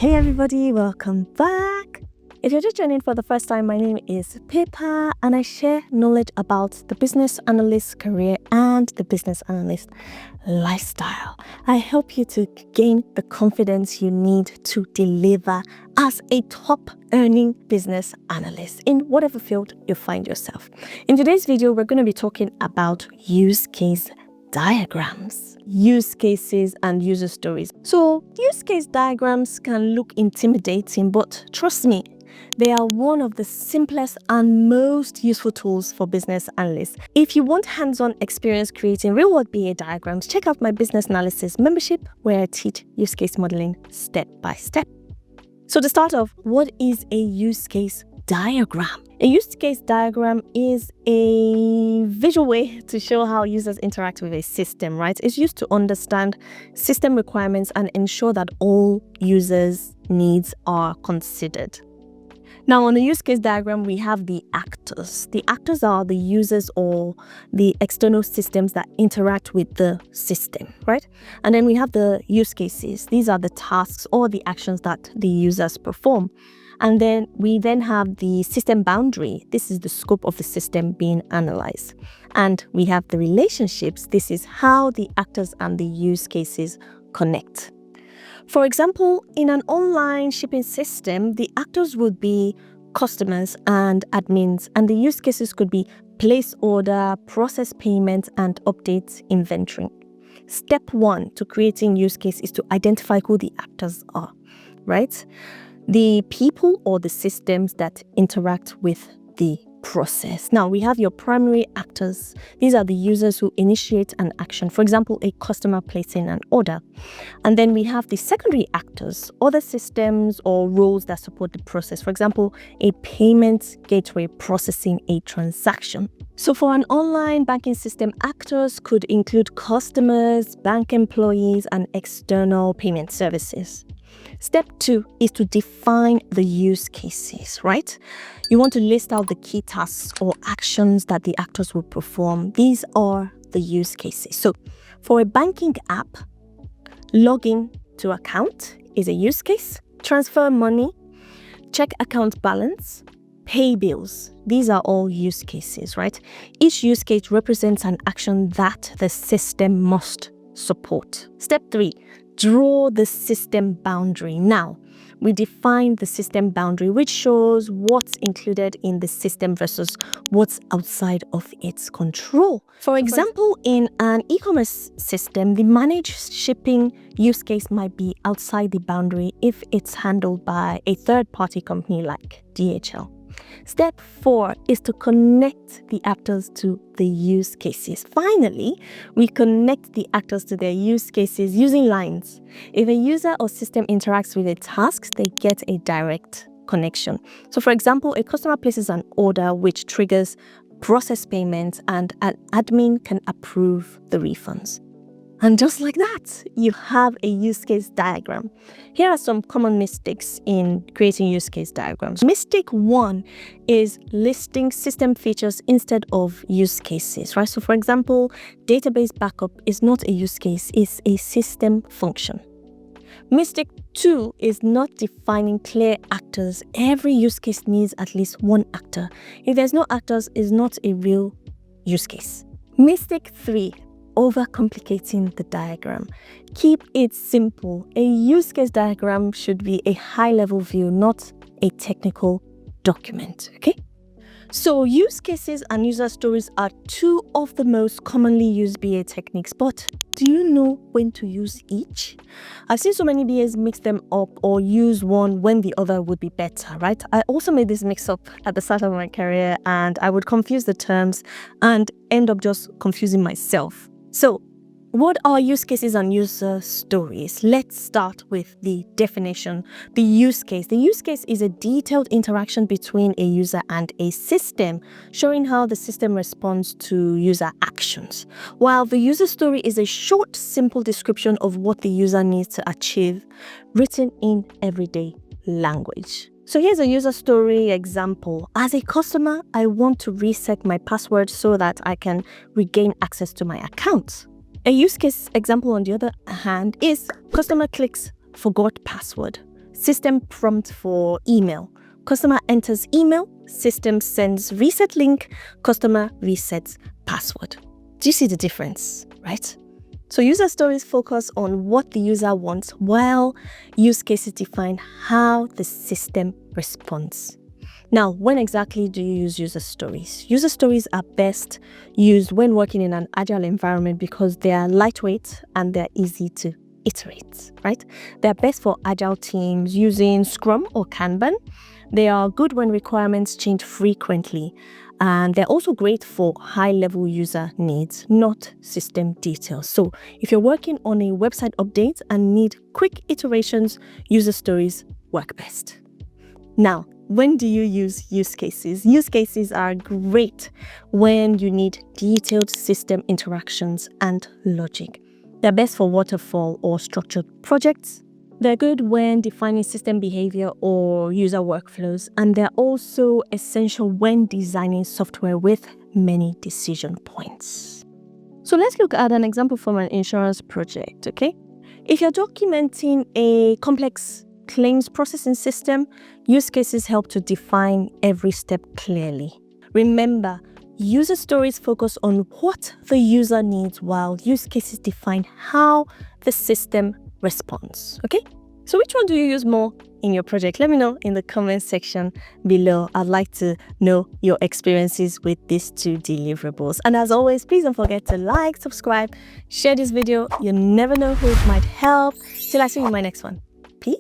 Hey everybody, welcome back. If you're just joining for the first time, my name is Pippa and I share knowledge about the business analyst career and the business analyst lifestyle. I help you to gain the confidence you need to deliver as a top earning business analyst in whatever field you find yourself. In today's video, we're going to be talking about use case diagrams, use cases and user stories. So use case diagrams can look intimidating, but trust me, they are one of the simplest and most useful tools for business analysts. If you want hands-on experience creating real-world BA diagrams, check out my Business Analyst membership where I teach use case modeling step by step. So to start off, what is a use case diagram? A use case diagram is a visual way to show how users interact with a system, right? It's used to understand system requirements and ensure that all users' needs are considered. Now, on the use case diagram, we have the actors. The actors are the users or the external systems that interact with the system, right? And then we have the use cases. These are the tasks or the actions that the users perform. And then we have the system boundary. This is the scope of the system being analyzed. And we have the relationships. This is how the actors and the use cases connect. For example, in an online shipping system, the actors would be customers and admins, and the use cases could be place order, process payment, and update inventory. Step 1 to creating use case is to identify who the actors are, right? The people or the systems that interact with the process. Now, we have your primary actors. These are the users who initiate an action. For example, a customer placing an order. And then we have the secondary actors, other systems or roles that support the process. For example, a payment gateway processing a transaction. So for an online banking system, actors could include customers, bank employees, and external payment services. Step 2 is to define the use cases, right? You want to list out the key tasks or actions that the actors will perform. These are the use cases. So for a banking app, login to account is a use case. Transfer money, check account balance, pay bills. These are all use cases, right? Each use case represents an action that the system must support. Step 3, draw the system boundary. Now, we define the system boundary, which shows what's included in the system versus what's outside of its control. For example, in an e-commerce system, the managed shipping use case might be outside the boundary if it's handled by a third-party company like DHL. Step 4 is to connect the actors to the use cases. Finally, we connect the actors to their use cases using lines. If a user or system interacts with a task, they get a direct connection. So for example, a customer places an order which triggers process payment and an admin can approve the refunds. And just like that, you have a use case diagram. Here are some common mistakes in creating use case diagrams. Mistake 1 is listing system features instead of use cases, right? So for example, database backup is not a use case, it's a system function. Mistake 2 is not defining clear actors. Every use case needs at least one actor. If there's no actors, it's not a real use case. Mistake 3, overcomplicating the diagram. Keep it simple. A use case diagram should be a high-level view, not a technical document, okay? So use cases and user stories are two of the most commonly used BA techniques, but do you know when to use each? I've seen so many BAs mix them up or use one when the other would be better, right? I also made this mix up at the start of my career and I would confuse the terms and end up just confusing myself. So, what are use cases and user stories? Let's start with the definition. The use case. The use case is a detailed interaction between a user and a system, showing how the system responds to user actions. While the user story is a short, simple description of what the user needs to achieve, written in everyday language. So here's a user story example. As a customer, I want to reset my password so that I can regain access to my account. A use case example, on the other hand, is customer clicks forgot password. System prompt for email. Customer enters email, system sends reset link, customer resets password. Do you see the difference, right? So user stories focus on what the user wants, while use cases define how the system responds. Now, when exactly do you use user stories? User stories are best used when working in an agile environment because they are lightweight and they're easy to iterate, right? They're best for agile teams using Scrum or Kanban. They are good when requirements change frequently, and they're also great for high-level user needs, not system details. So if you're working on a website update and need quick iterations, user stories work best. Now, when do you use use cases? Use cases are great when you need detailed system interactions and logic. They're best for waterfall or structured projects. They're good when defining system behavior or user workflows, and they're also essential when designing software with many decision points. So let's look at an example from an insurance project, okay? If you're documenting a complex claims processing system, use cases help to define every step clearly. Remember, user stories focus on what the user needs, while use cases define how the system response. Okay? So which one do you use more in your project? Let me know in the comment section below. I'd like to know your experiences with these two deliverables. And as always, please don't forget to like, subscribe, share this video. You never know who it might help. Till I see you in my next one. Peace.